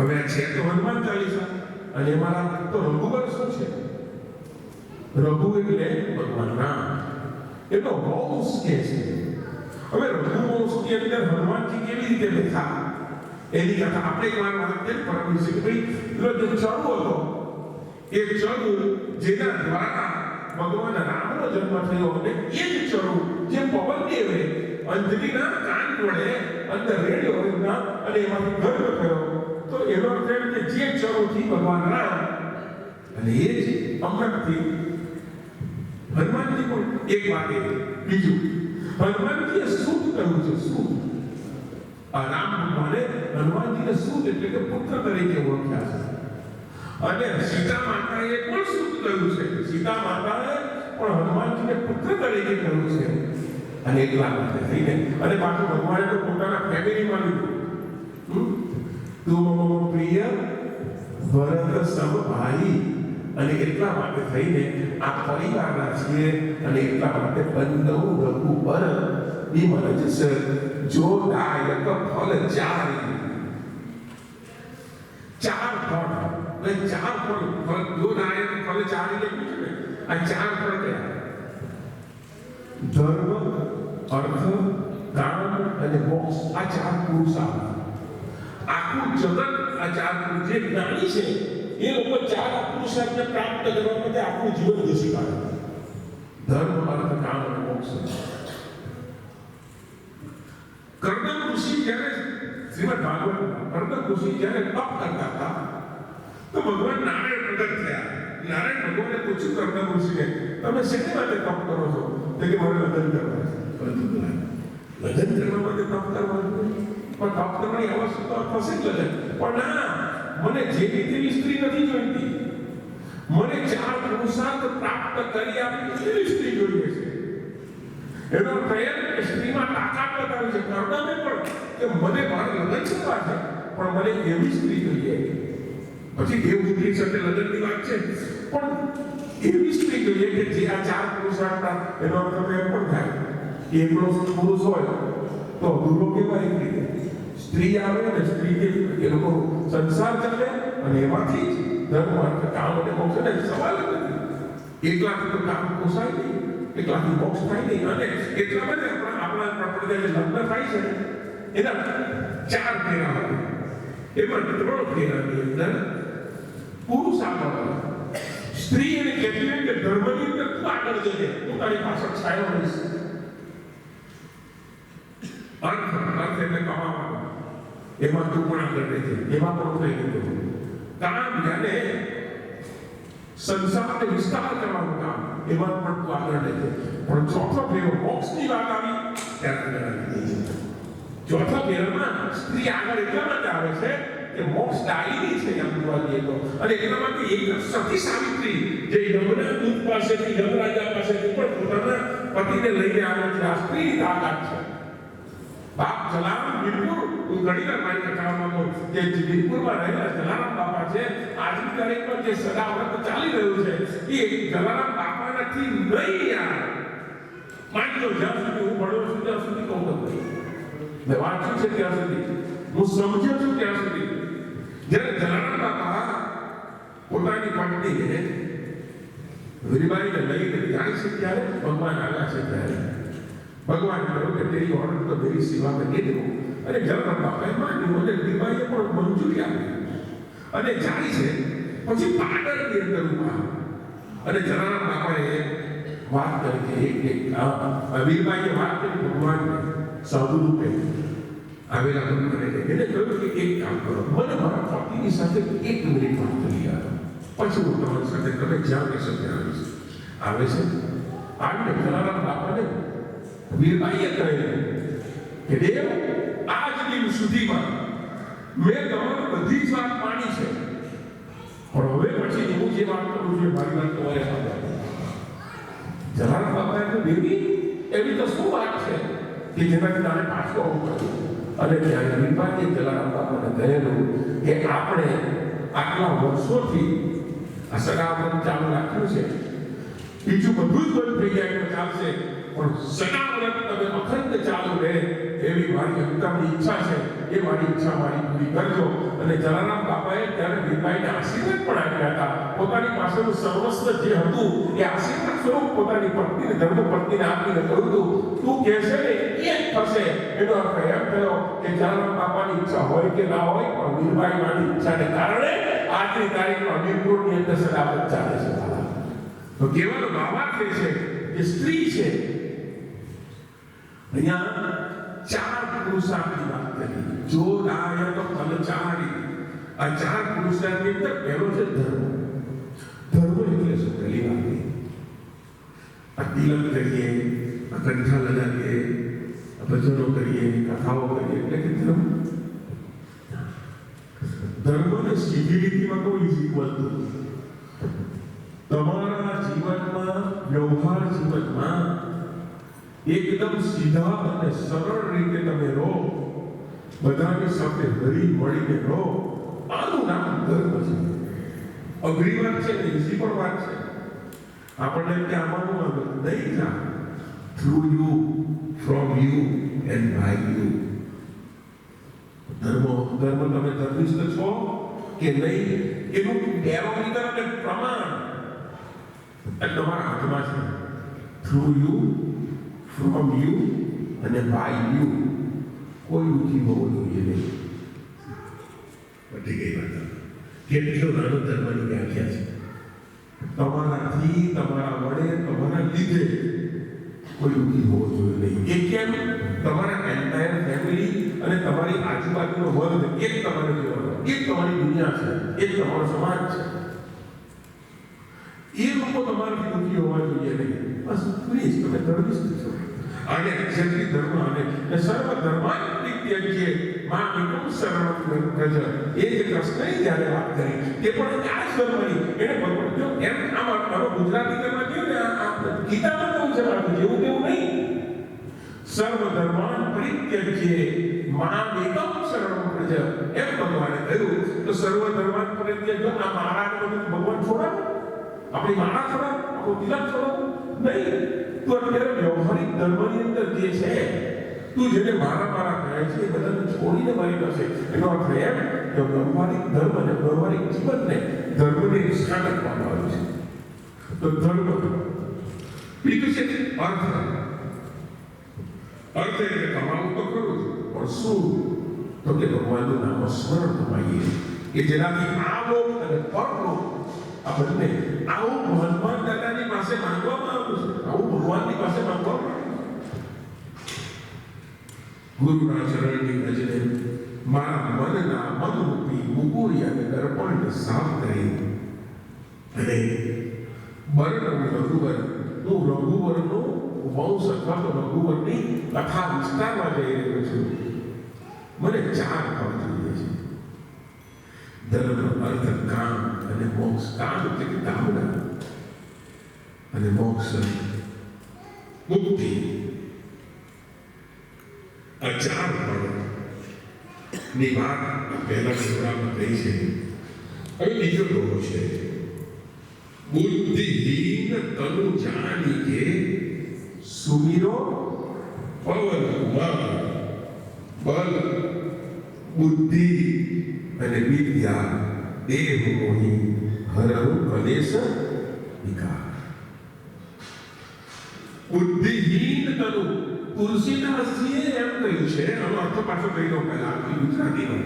હવે આ છે તો હનુમાન ચાલીસા, અને એમાં તો રઘુવર શું છે? રઘુ એટલે ભગવાન રામ, એનો વંશ કે છે. હવે રઘુવંશની અંદર હનુમાનજી કેવી રીતે બેઠા એની કથા આપણે એક વાર વાત કરી પરમ છે કે ભાઈ પેલો જે ચરુ હતો, એ ચરુ જેના દ્વારા ભગવાન રામનો જન્મ થયો, અને એ જ ચરુ જે પવન દેવે અંજલિના કાન વડે અંદર રેડ્યો અને એમાંથી ગર્ભ થયો, તો એનો અર્થ એમ કે જે ચરુથી ભગવાન રામ અને એ જ અમૃતથી હનુમાનજી પણ એક વાત એ. બીજું, હનુમાનજીએ શુદ્ધ કહ્યું છે, શુદ્ધ. આ રામ ભગવાને હનુમાનજીને શુદ્ધ એટલે કે પુત્ર તરીકે ઓળખ્યા છે. અને સીતા માતાએ પણ શુદ્ધ કહ્યું છે, સીતા માતાએ પણ હનુમાનજીને પુત્ર તરીકે કહ્યું છે. અને એટલા માટે થઈને અને પાછું ભગવાને તો પોતાના ફેમિલીમાં લીધું, તું પ્રિય ભરત સબ ભાઈ, અને એટલા માટે થઈને આ પરિવારના છીએ. અને એટલા માટે બંધુ રઘુબર વિમલ જસ જો દાયક ફલ ચારી. ચાર ફળ, ચાર ફળ જો દાયક ફલ ચારી લખ્યું છે ને, આ ચાર ફળ કયા? ધર્મ, અર્થ, કામ અને મોક્ષ. આ ચાર પુરુષાર્થ. આખું જગત આ ચાર જે જ્ઞાની છે એ લોકો ચાર પુરુષાર્થને પ્રાપ્ત કરવા માટે આખું જીવન ઘસી કાઢે. ધર્મ, અર્થ, કામ અને મોક્ષ. કર્દમ ઋષિ જ્યારે શ્રીમદ ભાગવત કર્દમ ઋષિ જ્યારે તપ કરતા હતા તો ભગવાન નારાયણ પ્રગટ થયા. નારાયણ ભગવાને પૂછ્યું કર્દમ ઋષિને, તમે શેની માટે તપ કરો છો? તો કે મારે લગ્ન કરવા છે. લગ્ન કરવા માટે તપ કરવાનું, પણ તપ કરવાની આવશ્યકતા થશે જ લગ્ન. પણ ના, મને જે તેવી સ્ત્રી નથી જોઈતી, મને ચાર પુરુષાર્થ પ્રાપ્ત કરી આપી એવી સ્ત્રી જોઈએ છે. એનો પ્રયત્ન કે સ્ત્રીમાં તાકાત બતાવી છે. કર્દમે પણ કે મને મારે લગ્ન કરવા છે, પણ મને એવી સ્ત્રી જોઈએ. પછી દેવ સ્ત્રી સાથે લગ્નની વાત છે, પણ એવી સ્ત્રી જોઈએ કે જે આ ચાર પુરુષાર્થના. એનો અર્થ એમ પણ થાય, એકલો પુરુષ હોય તો અધૂરો કેવાય. એક રીતે સ્ત્રી આવે અને સ્ત્રી કે એ લોકો સંસાર ચાલે, અને એમાંથી ધર્મ, અર્થ, કામ અને મોક્ષ. ને સવાલ જ નથી, એકલાથી તો કામ પોસાય નહીં, એકલાથી મોક્ષ થાય નહીં. અને એટલા માટે આપણા જે લગ્ન થાય છે એના ચાર ફેરા હોય, એમાં 3 ફેરાની અંદર પુરુષ આગળ, સ્ત્રી એને કહેતી હોય કે ધર્મની અંદર તું આગળ જજે, હું તારી પાછળ છાયો રહીશ. અર્થ એટલે કમાવાનું, એમાં તું પણ આગળ રહેજે, એમાં પણ થઈ ગયું. કામ એટલે સંસારને વિસ્તાર કરવાનું કામ, એમાં પણ તું આગળ રહેજે. પણ ચોથો ફેરો મોક્ષની વાત આવી ત્યારે ચોથા ફેરામાં સ્ત્રી આગળ એટલા માટે આવે છે કે મોક્ષ દાયિની છે એમ જોવા જઈએ તો. અને એટલા માટે એક સતી સાવિત્રી જે યમના દૂત પાસેથી, યમરાજા પાસેથી પણ પોતાના પતિને લઈને આવે છે. આ સ્ત્રીની તાકાત છે. બાપ જલારામ વીરપુર, હું ઘણીવાર મારી કથામાં કહું કે વીરપુરમાં રહેલા જલારામ બાપા છે, આજની તારીખમાં જે સદાવ્રત ચાલી રહ્યું છે એ જલારામ બાપાનાથી નહીં યાર. માનજો જ્યાં સુધી હું ભણ્યો છું ત્યાં સુધી કહું નથી, મેં વાંચ્યું છે ત્યાં સુધી, હું સમજ્યો છું ત્યાં સુધી. જ્યારે જલારામ બાપા પોતાની પત્નીને વીરબાઈને લઈને જાય છે ત્યારે ભગવાન આવ્યા છે. ત્યારે ભગવાન કહ્યું કે તેરી ઓર્ડર તો મેરી સેવા में दे दो. અને જલારામ બાપાએ માન્યું અને વીરબાઈએ પણ મંજૂરી આપી અને જાય છે. પછી પાટણની અંદર ઉભા અને જલારામ બાપાએ વાત કરી કે વીરબાઈએ વાત કરી ભગવાનને સાધુ રૂપે આવેલા ભગવાનને એને કહ્યું કે એક કામ કરો, મને મારા પતિની સાથે 1 મિનિટ વાત કરી આપો, પછી હું તમારી સાથે તમે જ્યાં કહેશો ત્યાં આવીશ. આવે છે આવીને જલારામ બાપાને વીરબાઈએ કહ્યું કે દેવ, આજ દિન સુધીમાં મેં તમારી બધી જ વાત માની છે, પણ હવે પછી હું જે વાત કરું છું મારી વાત તમારે સાંભળવાની. જલારામ બાપાએ કહ્યું, દેવી એવી તો શું વાત છે કે જેનાથી તારે પાછું આવવું પડ્યું? અને ત્યારે વીરબાઈએ જલારામ બાપાને કહેલું કે આપણે આટલા વર્ષોથી આ સદાવ્રત ચાલુ રાખ્યું છે, બીજું બધું જ બંધ થઈ જાય તો ચાલશે, પણ સદાવ્રત તમે અખંડ ચાલુ રહે એવી મારી અંતરની ઈચ્છા છે, એ મારી ઈચ્છા મારી પૂરી કરજો. અને જલારામ બાપાએ ત્યારે મીરાબાઈને આશીર્વાદ પણ આપ્યા હતા. પોતાની પાસેનું સર્વસ્વ જે હતું એ આશીર્વાદ સ્વરૂપ પોતાની પત્નીને, ધર્મપત્નીને આપીને કહ્યું હતું, તું કહેશે ને એ જ થશે. એનો અર્થ એમ થયો કે જલારામ બાપાની ઈચ્છા હોય કે ના હોય, પણ મીરાબાઈ માની ઈચ્છાને કારણે આજની તારીખમાં મીરપુરની અંદર સદાવત ચાલે છે. તો કહેવાનો ભાવાર્થ એ છે કે સ્ત્રી છે, અહીંયા ચાર પુરુષાર્થની વાત કરી. જો નાયક ફલચારી, આ ચાર પુરુષાર્થની અંદર પહેલો છે ધર્મ. ધર્મ એટલે શું? પહેલી વાત આ તિલક કરીએ, આ કંઠા લગાવીએ, આ ભજનો કરીએ, કથાઓ કરીએ, એટલે કે ધર્મ. ધર્મને સીધી રીતિમાં કોઈ ઇઝ ઇક્વલ ટુ તમારા જીવનમાં, વ્યવહાર જીવનમાં એકદમ સીધા અને સરળ રીતે તમે રહો, બધાની સાથે હરી મળીને રહો, આનું નામ ધર્મ છે. અઘરી વાત છે ને ઇઝી પણ વાત છે. આપણને ત્યાં આવવાનું નહીં ના, through you, from you and by you. ધર્મ તમે ધર્મિષ્ઠ છો કે નહીં એનું બેરોમીટર અને પ્રમાણ તમારા હાથમાં છે. થ્રુ યુ, ફ્રોમ યુ અને બાય યુ કોઈ ઊંચી હોવો જોઈએ નહીં. પતી ગઈ વાત. કેટલો નાનો ધર્મની વ્યાખ્યા છે. તમારાથી, તમારા વડે, તમારા લીધે કોઈ ઊંચી હોવો જોઈએ નહીં. એ કેમ? તમારા એન્ટાયર ફેમિલી અને તમારી આજુબાજુનો વર્ગ એક તમારે જોવાનો, એક તમારી દુનિયા છે, એક તમારો સમાજ છે. એ લોકો તમારાથી દુઃખી હોવા જોઈએ નહીં. બસ પ્લીઝ તમે ધર્મિષ્ઠ છો. અને ક્ષત્રિય ધર્મ અને સર્વ ધર્માન પરિત્યજ્ય માં એકમ શરણં વ્રજ, એ જે કૃષ્ણએ જ્યારે વાત કરી તે પણ આ જ ધર્મની એને બરોબર જો એમ આમાં ગુજરાતી ધર્મ કહ્યું ને આ ગીતામાં કેવું છે બાળકો, જેવું તેવું નહીં. સર્વ ધર્માન પરિત્યજ્ય માં એકમ શરણં વ્રજ એમ ભગવાને કહ્યું. તો સર્વ ધર્માન પરિત્યજ્ય આ મહારાજ બધું ભગવાન છોડાવે, આપણી માળા છોડાવે, આપણું તિલક છોડાવે નહીં. તો અત્યારે વ્યવહારિક ધર્મની અંદર જે છે, તું જેને મારા કહે છે એ બધાને છોડીને મારી પાસે, એનો અર્થ એમ કે વ્યવહારિક ધર્મ અને વ્યવહારિક જીવનને ધર્મને સ્થાન આપવામાં આવ્યું છે. તો ધર્મ બીજું છે અર્થ. અર્થ એટલે કમાવું તો કરું પણ શું? તો કે ભગવાનનું નામ સ્મરણ કમાઈએ કે જેનાથી આ લોક અને પરલોક આ બંને આવું ભગવાન દાદાની પાસે માંગવામાં આવ્યું છે, આવું ભગવાનની પાસે માંગવામાં ગુરુના ચરણની ભજને મારા મનના મનરૂપી મુકુરિયાને દર્પણને સાફ કરી અને વર્ણ રઘુવર, હું રઘુવરનો વંશ અથવા તો રઘુવરની કથા વિસ્તારવા જઈ રહ્યો છું. મને ચાર ભાવ જોઈએ છે: ધર્મ, અર્થ, કામ અને મોક્ષ. કામ એટલે કે કામના અને મોક્ષ મુક્તિ. આ ચાર ભાવની વાત પહેલા પ્રોગ્રામમાં થઈ છે. હવે બીજો ડોહો છે, બુદ્ધિહીન તનુ જાની કે સુમિરો પવન કુમાર. બલ, બુદ્ધિ અને વિદ્યા દેહ મોહી હરહુ કલેશ વિકાર. બુદ્ધિહીન તનુ, તુલસીદાસજીએ એમ કહ્યું છે, આનો અર્થ પાછો કહી દઉં પહેલા ગુજરાતીનો,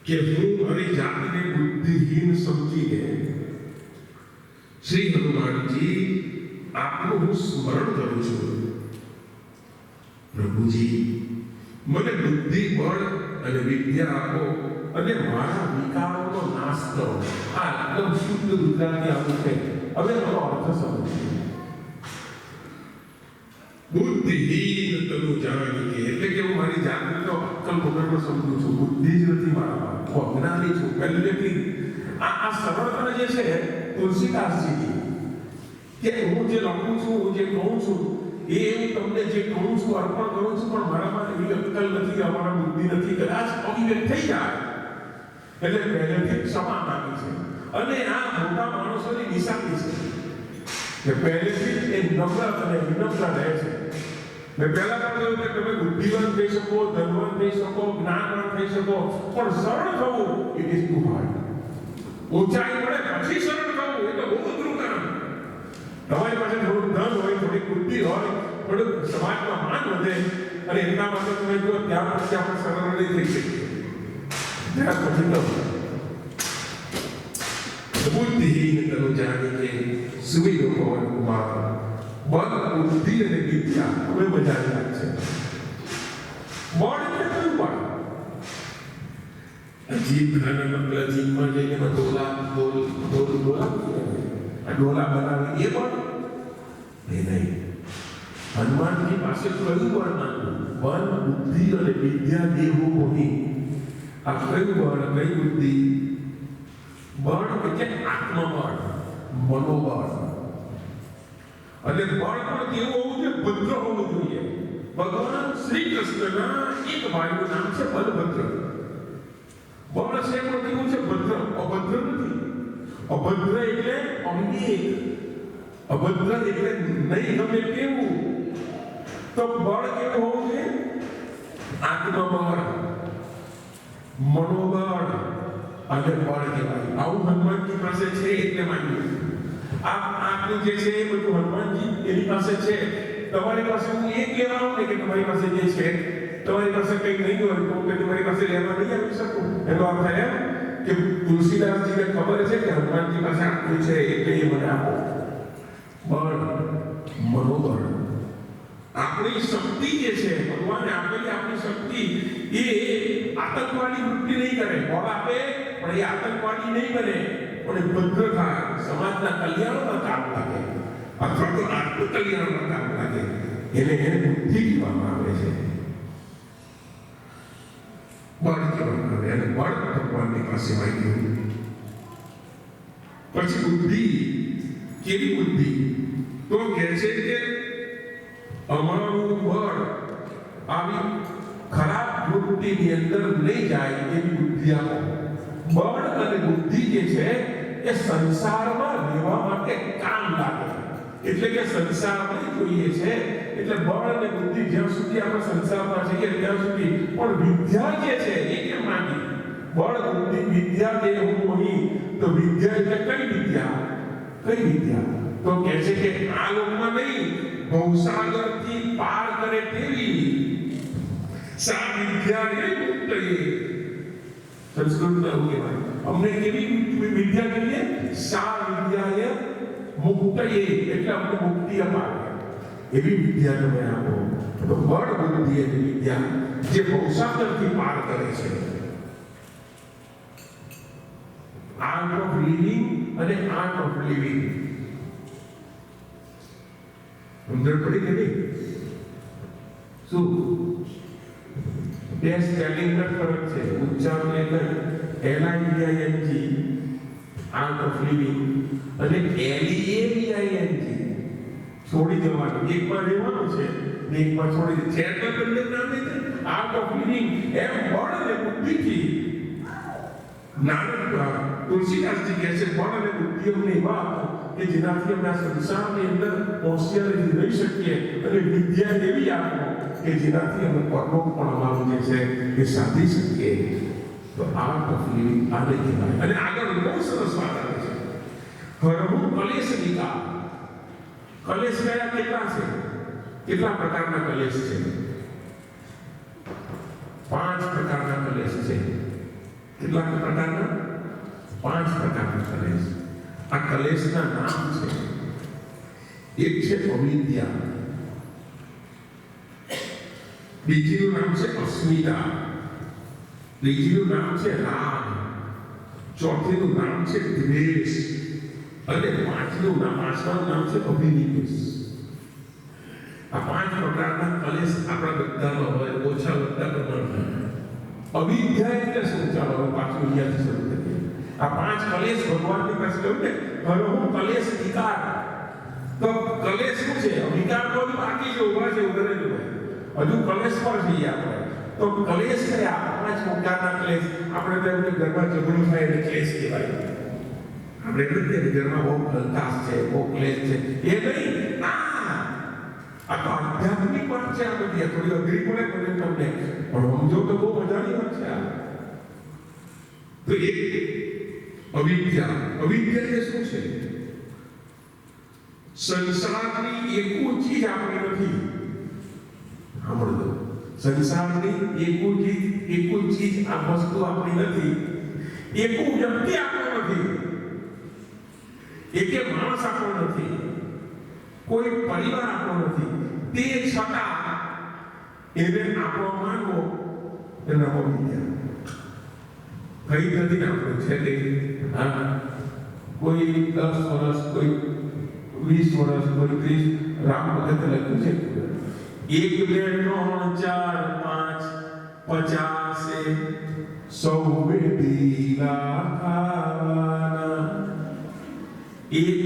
કે હું મારી જાતને બુદ્ધિહીન સમજીને શ્રી હનુમાનજી આપનું હું સ્મરણ કરું છું. પ્રભુજી મને બુદ્ધિ, બળ અને વિદ્યા આપો અને મારા વિકારોનો નાશ કરો. આ એકદમ શુદ્ધ ગુજરાતી આવું છે. હવે એનો અર્થ સમજીએ. બુદ્ધિહીન તનુ જાની, એટલે કે હું મારી જાતને તો અક્કલ વગરનો સમજુ છું, બુદ્ધિ જ નથી મારામાં, હું અજ્ઞાની છું પહેલેથી. આ સરળતા જે છે તુલસીદાસજીની, કે હું જે લખું છું, હું જે કહું છું એ હું તમને જે કહું છું અર્પણ કરું છું, પણ મારામાં એવી અક્કલ નથી, અમારા બુદ્ધિ નથી, કદાચ અભિવ્યક્ત થઈ જાય એટલે પહેલેથી ક્ષમા માંગી છે. અને આ મોટા માણસોની નિશાની છે કે પહેલેથી એ નમ્ર અને વિનમ્ર રહે છે. મેં પહેલા પણ કહ્યું કે તમે બુદ્ધિવાન થઈ શકો, ધનવાન થઈ શકો, જ્ઞાનવાન થઈ શકો, પણ સરળ થવું ઇટ ઇઝ ટુ હાર્ડ. ઊંચાઈ મળે પછી સરળ થવું એ તો બહુ અઘરું કામ. તમારી પાસે થોડું ધન હોય, થોડી બુદ્ધિ હોય, થોડું સમાજમાં માન વધે અને એમના માટે તમે જો ત્યાં પછી આપણે સરળ નહીં થઈ શકીએ. ત્યાર પછી તો બુદ્ધિહીન તનો જાણીને સુવિધો ભવન કુમાર. બળ, બુદ્ધિ અને વિદ્યા હવે બજાવી લાગશે. બળ એટલે કયું બળ? જીભ નાના મતલબ જીભમાં જઈને ડોલા બનાવી એ બળ એ નહીં. હનુમાનજી પાસે કયું બળ માંગવું? બળ, બુદ્ધિ અને વિદ્યા દેવું મોહી. આ કયું બળ, કઈ બુદ્ધિ? બળ એટલે આત્મબળ, મનોબળ. અને બળ પણ કેવું હોવું જોઈએ? ભદ્ર હોવું જોઈએ. ભગવાન શ્રી કૃષ્ણના એક ભાઈનું નામ છે બલભદ્ર. બળ છે પણ કેવું છે? ભદ્ર, અભદ્ર નથી. અભદ્ર એટલે અવિવેક, અભદ્ર એટલે નહીં ગમે તેવું. તો બળ કેવું હોવું જોઈએ? આત્મબળ, મનોબળ અને બળ કહેવાય. આવું હનુમાનજી પાસે છે એટલે માન્યું. આપનું જે છે એ બધું હનુમાનજી એની પાસે છે. તમારી પાસે હું એ કહેવા આવું ને કે તમારી પાસે જે છે, તમારી પાસે કંઈ નહીં હોય તો કે તમારી પાસે લેવા નહીં આવી શકું. એનો અર્થ એમ કે તુલસીદાસજીને ખબર છે કે હનુમાનજી પાસે આટલું છે એટલે એ મને આપો. બળ, મનોબળ. આપણી શક્તિ જે છે, ભગવાને આપેલી આપણી શક્તિ એ આતંકવાદી વૃત્તિ નહીં કરે. બળ આપે પણ એ આતંકવાદી નહીં બને, પણ એ ભદ્ર થાય, સમાજના કલ્યાણમાં કામ લાગે અથવા તો આત્મ કલ્યાણમાં કામ લાગે. એને બુદ્ધિ કહેવામાં આવે છે, બળ કહેવામાં આવે. અને બળ ભગવાનની પાસે માંગ્યું. પછી બુદ્ધિ. કેવી બુદ્ધિ? તો કહે છે કે અમારું બળ આવી ખરાબ વૃત્તિની અંદર નહીં જાય એવી બુદ્ધિ આપો. બળ અને બુદ્ધિ જે છે એ સંસારમાં રહેવા માટે કામ લાગે. એટલે કે સંસારમાં જોઈએ છે એટલે બળ અને બુદ્ધિ જ્યાં સુધી આપણે સંસારમાં છીએ ત્યાં સુધી. પણ વિદ્યા જે છે એ કેમ માંગી? બળ, બુદ્ધિ, વિદ્યા તે હું નહીં. તો વિદ્યા એટલે કઈ વિદ્યા? કઈ વિદ્યા? તો કહે છે કે આ લોકમાં નહીં, ભવસાગરથી પાર કરે તેવી સા વિદ્યા એ મુક્ત. સંસ્કૃતમાં એવું કહેવાય. અમને કેવી વિદ્યા કહીએ? સા વિદ્યાય મુક્ત. એટલે અમને મુક્તિ અપાવે એવી વિદ્યા તમે આપો. તો બળ, બુદ્ધિ અને વિદ્યા જે ભવસાગરથી પાર કરે છે. આર્ટ ઓફ લિવિંગ અને આર્ટ ઓફ લિવિંગ. સમજણ પડી કે નહીં? શું બે સ્પેલિંગ ફરક છે? ઉચ્ચારણ એટલે LIVING આર્ટ ઓફ લિવિંગ અને LEAVING છોડી દેવાનું. એકમાં રહેવાનું છે, એકમાં છોડી દે. છે તો બંને નામ છે આર્ટ ઓફ લિવિંગ. એમ બળ અને બુદ્ધિથી તુલસીદાસજી કહે છે બળ અને બુદ્ધિ અમને એવા આપો કે જેનાથી અમે આ સંસારની અંદર હોશિયારીથી રહી શકીએ, અને વિદ્યા એવી આપો કે જેનાથી અમે પરલોક પણ અમારું જે છે એ સાધી શકીએ. તો આર્ટ ઓફ લિવિંગ આને કહેવાય. અને આગળ બહુ સરસ વાત આવે છે. હરહુ કલેશ નિકાલ. કલેશ કયા કેટલા છે? કેટલા પ્રકારના કલેશ છે? 5 પ્રકારના કલેશ છે. કેટલા પ્રકારના? 5 પ્રકારના કલેશ. આ કલેશના નામ છે. એક છે અવિદ્યા, બીજીનું નામ છે અસ્મિતા, ત્રીજીનું નામ છે રાગ, ચોથીનું નામ છે દ્વેષ અને પાંચમાનું નામ છે અભિનિવેશ. આ 5 પ્રકારના કલેશ આપણા બધામાં હોય, ઓછા વધતા પ્રમાણમાં. અવિદ્યા એટલે શું? ચાલો પાછું અહીંયાથી શરૂ કરીએ. આ 5 કલેશ ભગવાનની પાસે કહ્યું ને, હરહુ કલેશ વિકાર. તો કલેશ શું છે? વિકાર તો બાકી છે, ઉભા છે, ઉભરેલું હોય. હજુ કલેશ પર જઈએ આપણે. તો કલેશ કયા? 5 પ્રકારના કલેશ. આપણે તો એમને ઘરમાં ઝઘડો થાય એટલે ક્લેશ કહેવાય. આપણે એટલે ઘરમાં બહુ હલકાશ છે, બહુ ક્લેશ છે, એ નહીં. આ તો આધ્યાત્મિક વાત છે. આ બધી થોડી અઘરી પડે તમને, પણ સમજો તો બહુ મજાની વાત છે. તો એક અવિદ્યા એ શું છે? સંસારની એકુ ચીજ આપણી નથી. સાંભળો, સંસારની એકુ ચીજ આ વસ્તુ આપણી નથી. એકુ વ્યક્તિ આપણો નથી. એકે માણસ આપણો નથી. કોઈ પરિવાર આપણો નથી. તે છતાં એને આપણો માનવો એના અવિદ્યા. કઈ નથી આપણું છે તે. કોઈ 10 વર્ષ, કોઈ 20 વર્ષ, કોઈ 30 રામ ભગત લખ્યું છે. 1 2 3 4 5 50 સૌ વેદીલા ખાવાના. 1